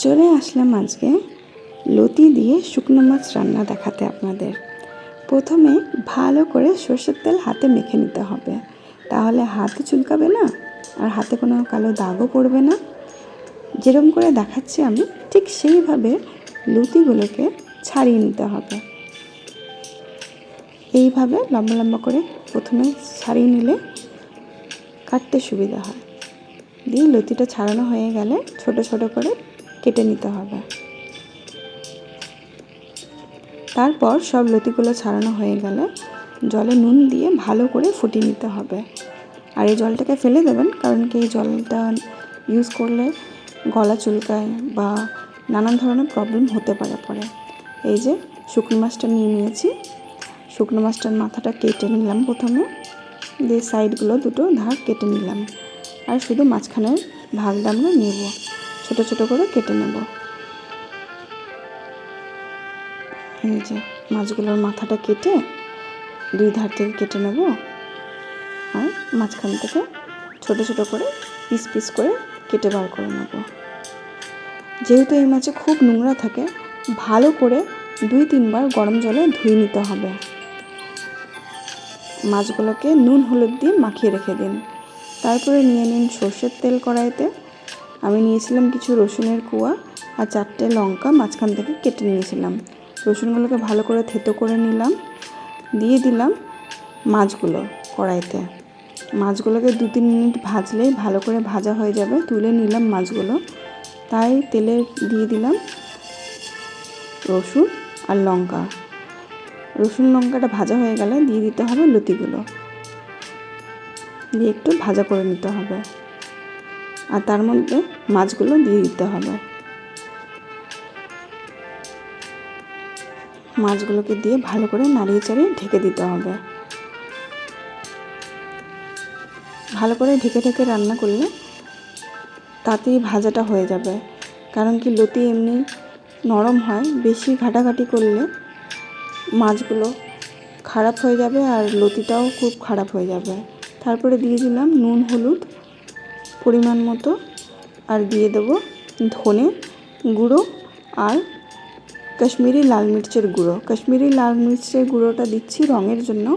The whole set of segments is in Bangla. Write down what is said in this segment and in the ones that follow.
চলে আসলাম আজকে লতি দিয়ে শুকনো মাছ রান্না দেখাতে আপনাদের। প্রথমে ভালো করে সর্ষের তেল হাতে মেখে নিতে হবে, তাহলে হাতে চুলকাবে না আর হাতে কোনো কালো দাগও পড়বে না। যেরকম করে দেখাচ্ছি আমি ঠিক সেইভাবে লতিগুলোকে ছাড়িয়ে নিতে হবে। এইভাবে লম্বা লম্বা করে প্রথমে ছাড়িয়ে নিলে কাটতে সুবিধা হয়। দিয়ে লতিটা ছাড়ানো হয়ে গেলে ছোট ছোট করে কেটে নিতে হবে। তারপর সব লতিগুলো ছাড়ানো হয়ে গেলে জলে নুন দিয়ে ভালো করে ফুটিয়ে নিতে হবে। আর এই জলটাকে ফেলে দেবেন, কারণ কি এই জলটা ইউজ করলে গলা চুলকায় বা নানান ধরনের প্রবলেম হতে পারে পরে। এই যে শুকনো মাছটা নিয়ে নিয়েছি, শুকনো মাছটার মাথাটা কেটে নিলাম প্রথমে, দিয়ে সাইডগুলো দুটো ধার কেটে নিলাম। আর শুধু মাঝখানের ভাগটা আমরা নেব, ছোটো ছোটো করে কেটে নেব। এই যে মাছগুলোর মাথাটা কেটে দুই ধার থেকে কেটে নেব, আর মাঝখান থেকে ছোটো ছোটো করে পিস পিস করে কেটে বার করে নেব। যেহেতু এই মাছে খুব নোংরা থাকে, ভালো করে 2-3 বার গরম জলে ধুয়ে নিতে হবে। মাছগুলোকে নুন হলুদ দিয়ে মাখিয়ে রেখে দিন। তারপরে নিয়ে নিন সর্ষের তেল কড়াইতে। আমি নিয়েছিলাম কিছু রসুনের কোয়া আর 4টে লঙ্কা মাঝখান থেকে কেটে নিয়েছিলাম। রসুনগুলোকে ভালো করে থেতো করে নিলাম, দিয়ে দিলাম মাছগুলো কড়াইতে। মাছগুলোকে 2-3 মিনিট ভাজলেই ভালো করে ভাজা হয়ে যাবে। তুলে নিলাম মাছগুলো, তাই তেলে দিয়ে দিলাম রসুন আর লঙ্কা। রসুন লঙ্কাটা ভাজা হয়ে গেলে দিয়ে দিতে হবে লতিগুলো, দিয়ে একটু ভাজা করে নিতে হবে। আর তার মধ্যে মাছগুলো দিয়ে দিতে হবে। মাছগুলোকে দিয়ে ভালো করে নাড়িয়ে চাড়িয়ে ঢেকে দিতে হবে। ভালো করে ঢেকে ঢেকে রান্না করলে তাতেই ভাজাটা হয়ে যাবে। কারণ কি লতি এমনি নরম হয়, বেশি ঘাটাঘাটি করলে মাছগুলো খারাপ হয়ে যাবে আর লতিটাও খুব খারাপ হয়ে যাবে। তারপরে দিয়ে দিলাম নুন হলুদ পরিমাণ মতো, আর দিয়ে দেবো ধনে গুঁড়ো আর কাশ্মীরি লাল মির্চের গুঁড়ো। কাশ্মীরি লাল মির্চের গুঁড়োটা দিচ্ছি রঙের জন্য।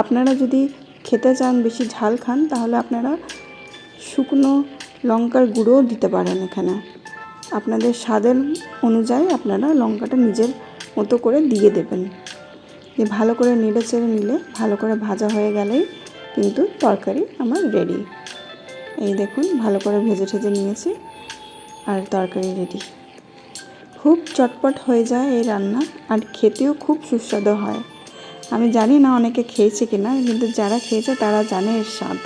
আপনারা যদি খেতে চান, বেশি ঝাল খান, তাহলে আপনারা শুকনো লঙ্কার গুঁড়োও দিতে পারেন এখানে। আপনাদের স্বাদের অনুযায়ী আপনারা লঙ্কাটা নিজের মতো করে দিয়ে দেবেন। দিয়ে ভালো করে নেড়ে চেড়ে নিলে, ভালো করে ভাজা হয়ে গেলেই কিন্তু তরকারি আমার রেডি। এই দেখুন ভালো করে ভেজে ঠেজে নিয়েছি আর তরকারি রেডি। খুব চটপট হয়ে যায় এই রান্না, আর খেতেও খুব সুস্বাদু হয়। আমি জানি না অনেকে খেয়েছে কিনা, কিন্তু যারা খেয়েছে তারা জানে এর স্বাদ।